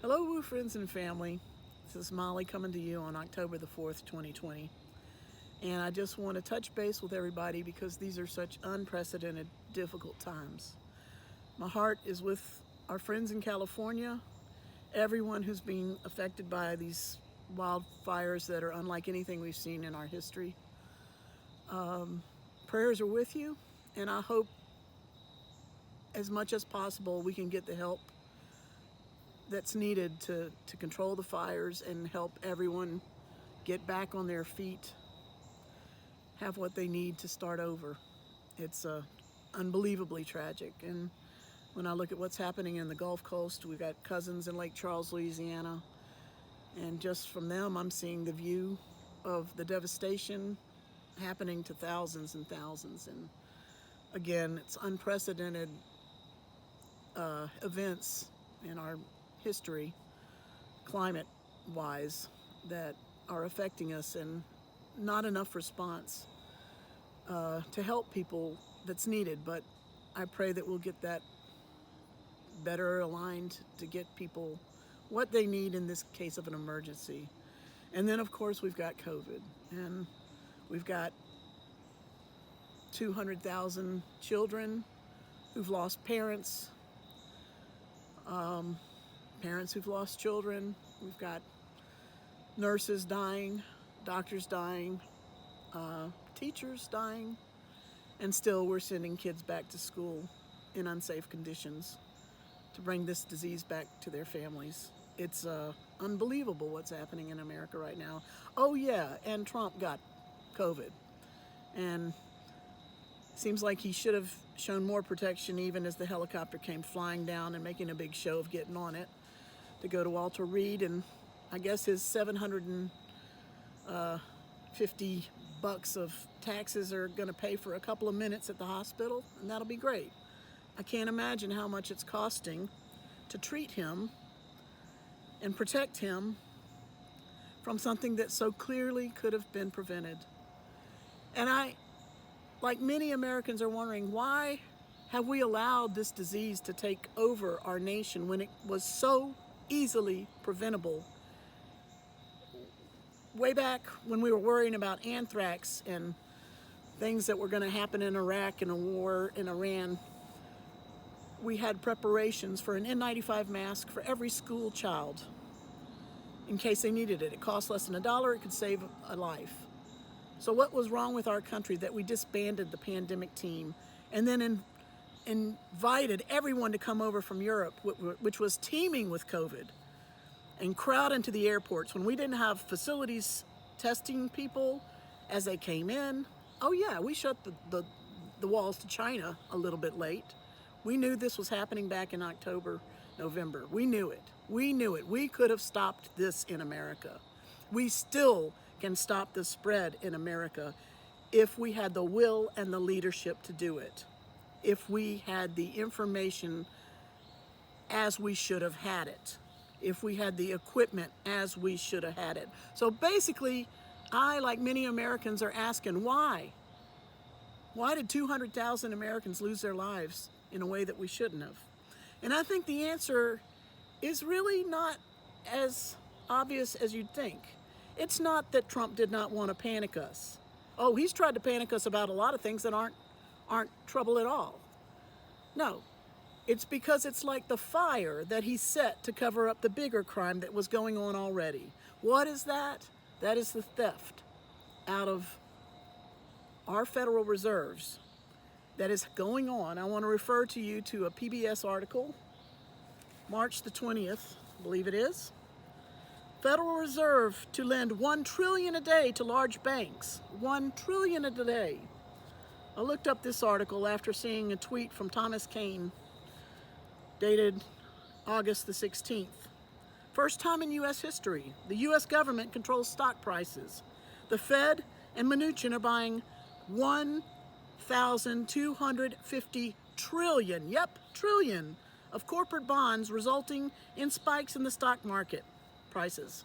Hello, Woo friends and family. This is Molly coming to you on October the 4th, 2020. And I just want to touch base with everybody because these are such unprecedented, difficult times. My heart is with our friends in California, everyone who's being affected by these wildfires that are unlike anything we've seen in our history. Prayers are with you, and I hope as much as possible we can get the help that's needed to control the fires and help everyone get back on their feet, have what they need to start over. It's unbelievably tragic. And when I look at what's happening in the Gulf Coast, we've got cousins in Lake Charles, Louisiana, and just from them I'm seeing the view of the devastation happening to thousands and thousands. And again, it's unprecedented events in our history, climate-wise, that are affecting us, and not enough response to help people that's needed. But I pray that we'll get that better aligned to get people what they need in this case of an emergency. And then, of course, we've got COVID, and we've got 200,000 children who've lost parents, parents who've lost children. We've got nurses dying, doctors dying, teachers dying, and still we're sending kids back to school in unsafe conditions to bring this disease back to their families. It's unbelievable what's happening in America right now. Oh yeah, and Trump got COVID, and seems like he should have shown more protection even as the helicopter came flying down and making a big show of getting on it to go to Walter Reed. And I guess his $750 of taxes are going to pay for a couple of minutes at the hospital, and that'll be great. I can't imagine how much it's costing to treat him and protect him from something that so clearly could have been prevented. And I, like many Americans, are wondering, why have we allowed this disease to take over our nation when it was so easily preventable? Way back when we were worrying about anthrax and things that were going to happen in Iraq and a war in Iran, we had preparations for an N95 mask for every school child in case they needed it. It cost less than $1. It could save a life. So what was wrong with our country that we disbanded the pandemic team and then invited everyone to come over from Europe, which was teeming with COVID, and crowd into the airports when we didn't have facilities testing people as they came in? Oh yeah, we shut the walls to China a little bit late. We knew this was happening back in October, November. We knew it. We knew it. We could have stopped this in America. We still can stop the spread in America if we had the will and the leadership to do it. If we had the information as we should have had it. If we had the equipment as we should have had it. So basically, I, like many Americans, are asking why? Why did 200,000 Americans lose their lives in a way that we shouldn't have? And I think the answer is really not as obvious as you'd think. It's not that Trump did not want to panic us. Oh, he's tried to panic us about a lot of things that aren't trouble at all. No, it's because it's like the fire that he set to cover up the bigger crime that was going on already. What is that? That is the theft out of our federal reserves that is going on. I want to refer to you to a PBS article, March the 20th, I believe it is. Federal Reserve to lend $1 trillion a day to large banks. $1 trillion a day. I looked up this article after seeing a tweet from Thomas Kean dated August the 16th. First time in U.S. history, the U.S. government controls stock prices. The Fed and Mnuchin are buying 1,250 trillion, trillion, of corporate bonds, resulting in spikes in the stock market prices.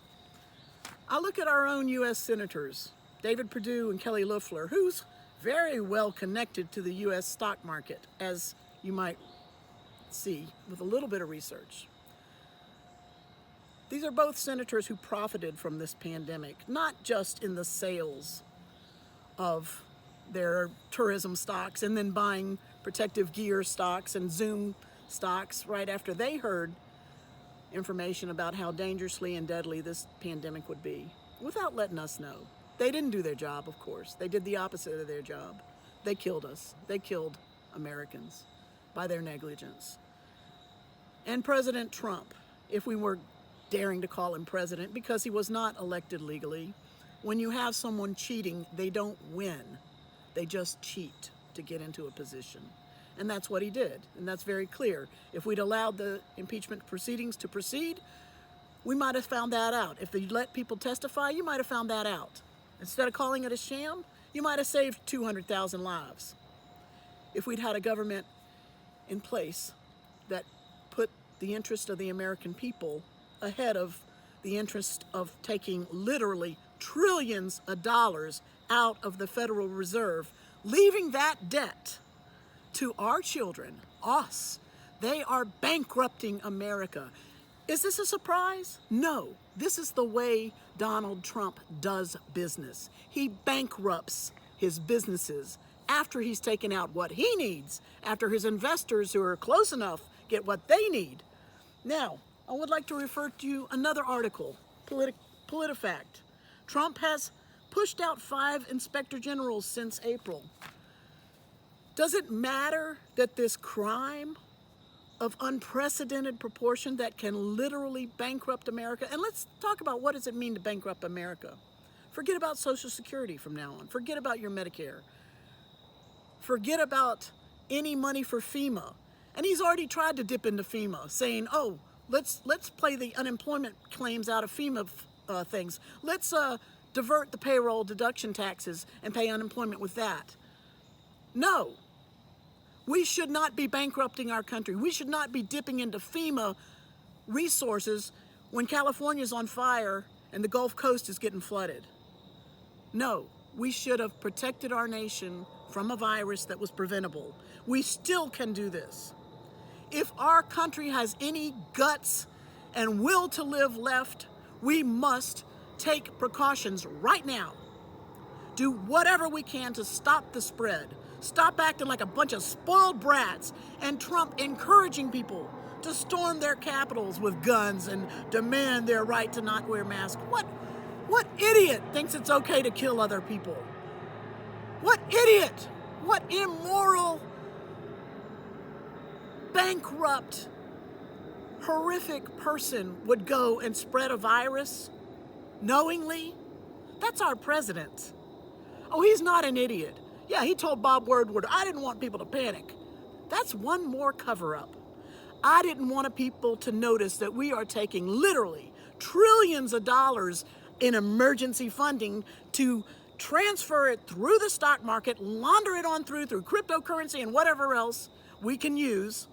I look at our own U.S. senators, David Perdue and Kelly Loeffler, who's very well connected to the U.S. stock market, as you might see with a little bit of research. These are both senators who profited from this pandemic, not just in the sales of their tourism stocks and then buying protective gear stocks and Zoom stocks right after they heard information about how dangerously and deadly this pandemic would be, without letting us know. They didn't do their job, of course. They did the opposite of their job. They killed us. They killed Americans by their negligence. And President Trump, if we were daring to call him president, because he was not elected legally, when you have someone cheating, they don't win. They just cheat to get into a position. And that's what he did, and that's very clear. If we'd allowed the impeachment proceedings to proceed, we might have found that out. If you'd let people testify, you might have found that out. Instead of calling it a sham, you might have saved 200,000 lives. If we'd had a government in place that put the interest of the American people ahead of the interest of taking literally trillions of dollars out of the Federal Reserve, leaving that debt to our children, us. They are bankrupting America. Is this a surprise? No. This is the way Donald Trump does business. He bankrupts his businesses after he's taken out what he needs, after his investors who are close enough get what they need. Now, I would like to refer to you another article, PolitiFact. Trump has pushed out 5 inspector generals since April. Does it matter that this crime of unprecedented proportion that can literally bankrupt America? And let's talk about what does it mean to bankrupt America. Forget about Social Security from now on. Forget about your Medicare. Forget about any money for FEMA. And he's already tried to dip into FEMA, saying, oh, let's play the unemployment claims out of FEMA things. Let's divert the payroll deduction taxes and pay unemployment with that. No. We should not be bankrupting our country. We should not be dipping into FEMA resources when California's on fire and the Gulf Coast is getting flooded. No, we should have protected our nation from a virus that was preventable. We still can do this. If our country has any guts and will to live left, we must take precautions right now. Do whatever we can to stop the spread. Stop acting like a bunch of spoiled brats, and Trump encouraging people to storm their capitals with guns and demand their right to not wear masks. What idiot thinks it's okay to kill other people? What idiot? What immoral, bankrupt, horrific person would go and spread a virus knowingly? That's our president. Oh, he's not an idiot. Yeah, he told Bob Woodward, I didn't want people to panic. That's one more cover-up. I didn't want people to notice that we are taking literally trillions of dollars in emergency funding to transfer it through the stock market, launder it on through cryptocurrency and whatever else we can use.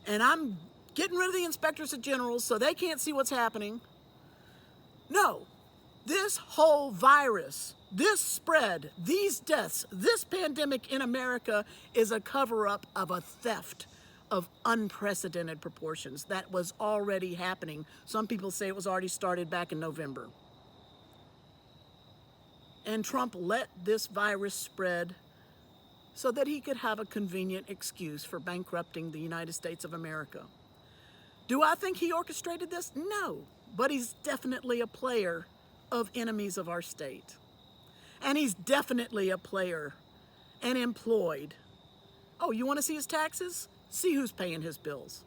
And I'm getting rid of the inspectors general so they can't see what's happening. No, this whole virus, this spread, these deaths, this pandemic in America is a cover-up of a theft of unprecedented proportions that was already happening. Some people say it was already started back in November. And Trump let this virus spread so that he could have a convenient excuse for bankrupting the United States of America. Do I think he orchestrated this? No, but he's definitely a player of enemies of our state. And he's definitely a player and employed. Oh, you want to see his taxes? See who's paying his bills.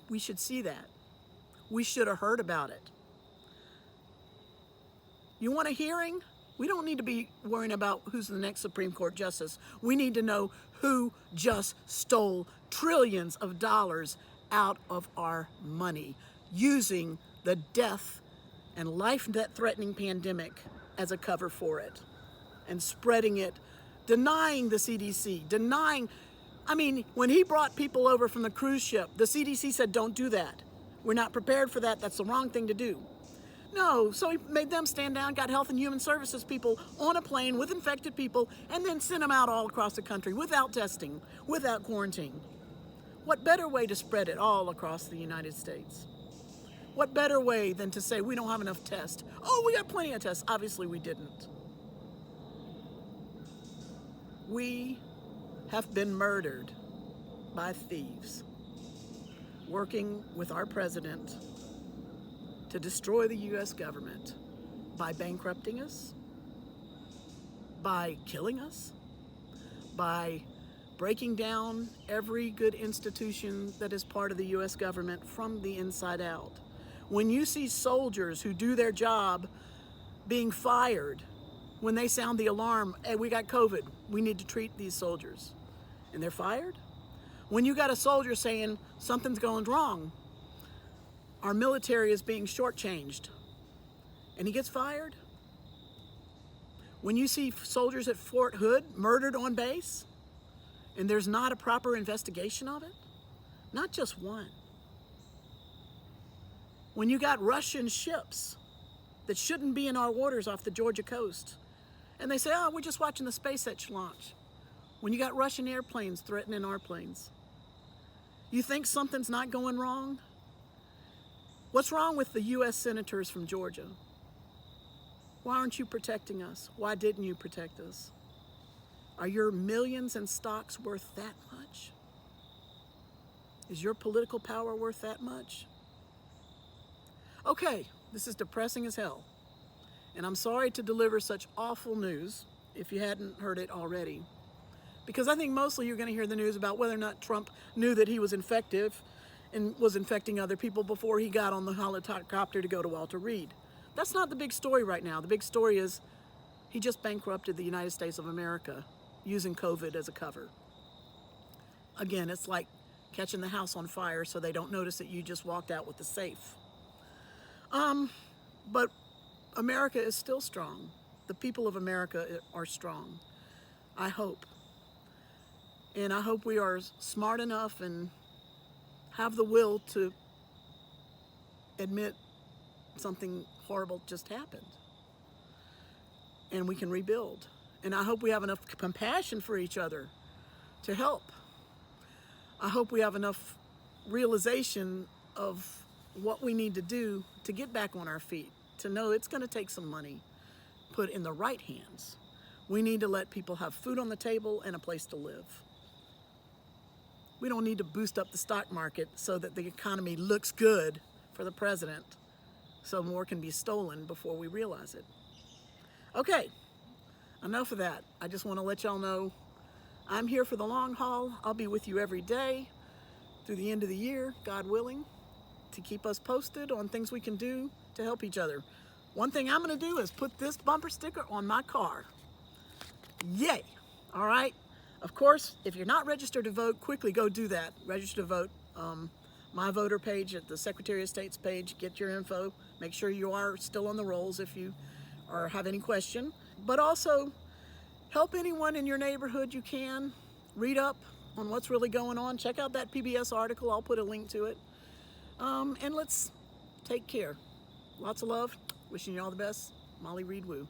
We should see that. We should have heard about it. You want a hearing? We don't need to be worrying about who's the next Supreme Court justice. We need to know who just stole trillions of dollars out of our money using the death and life-threatening pandemic as a cover for it and spreading it, denying the CDC, when he brought people over from the cruise ship, the CDC said, don't do that. We're not prepared for that. That's the wrong thing to do. No, so he made them stand down, got Health and Human Services people on a plane with infected people, and then sent them out all across the country without testing, without quarantine. What better way to spread it all across the United States? What better way than to say we don't have enough tests? Oh, we got plenty of tests. Obviously we didn't. We have been murdered by thieves working with our president to destroy the U.S. government by bankrupting us, by killing us, by breaking down every good institution that is part of the U.S. government from the inside out. When you see soldiers who do their job being fired, when they sound the alarm, hey, we got COVID, we need to treat these soldiers, and they're fired. When you got a soldier saying something's going wrong, our military is being shortchanged, and he gets fired. When you see soldiers at Fort Hood murdered on base, and there's not a proper investigation of it, not just one. When you got Russian ships that shouldn't be in our waters off the Georgia coast, and they say, oh, we're just watching the SpaceX launch. When you got Russian airplanes threatening our planes, you think something's not going wrong? What's wrong with the U.S. senators from Georgia? Why aren't you protecting us? Why didn't you protect us? Are your millions in stocks worth that much? Is your political power worth that much? Okay, this is depressing as hell. And I'm sorry to deliver such awful news, if you hadn't heard it already. Because I think mostly you're going to hear the news about whether or not Trump knew that he was infective and was infecting other people before he got on the helicopter to go to Walter Reed. That's not the big story right now. The big story is he just bankrupted the United States of America using COVID as a cover. Again, it's like catching the house on fire so they don't notice that you just walked out with the safe. But America is still strong. The people of America are strong. I hope. And I hope we are smart enough and have the will to admit something horrible just happened. And we can rebuild. And I hope we have enough compassion for each other to help. I hope we have enough realization of what we need to do to get back on our feet, to know it's going to take some money put in the right hands. We need to let people have food on the table and a place to live. We don't need to boost up the stock market so that the economy looks good for the president, so more can be stolen before we realize it. Okay, enough of that. I just want to let y'all know I'm here for the long haul. I'll be with you every day through the end of the year, God willing, to keep us posted on things we can do to help each other. One thing I'm going to do is put this bumper sticker on my car. Yay! All right? Of course, if you're not registered to vote, quickly go do that. Register to vote. My voter page at the Secretary of State's page, get your info. Make sure you are still on the rolls if you or have any question. But also, help anyone in your neighborhood you can. Read up on what's really going on. Check out that PBS article. I'll put a link to it. And let's take care. Lots of love. Wishing you all the best. Molly Reed Woo.